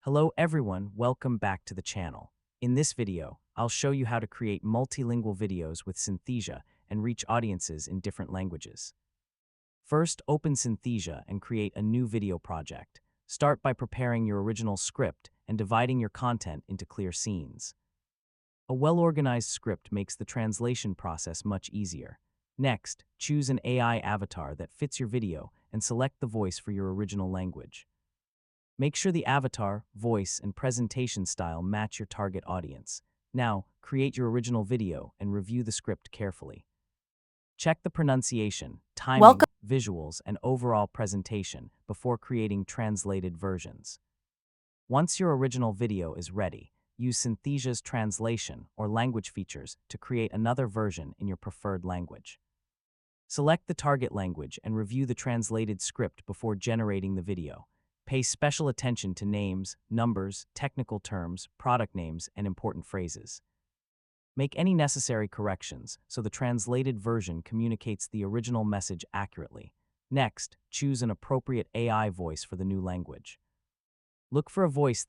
Hello everyone, welcome back to the channel. In this video, I'll show you how to create multilingual videos with Synthesia and reach audiences in different languages. First, open Synthesia and create a new video project. Start by preparing your original script and dividing your content into clear scenes. A well-organized script makes the translation process much easier. Next, choose an AI avatar that fits your video and select the voice for your original language. Make sure the avatar, voice, and presentation style match your target audience. Now, create your original video and review the script carefully. Check the pronunciation, timing, Welcome. visuals, and overall presentation before creating translated versions. Once your original video is ready, use Synthesia's translation or language features to create another version in your preferred language. Select the target language and review the translated script before generating the video. Pay special attention to names, numbers, technical terms, product names, and important phrases. Make any necessary corrections so the translated version communicates the original message accurately. Next, choose an appropriate AI voice for the new language. Look for a voice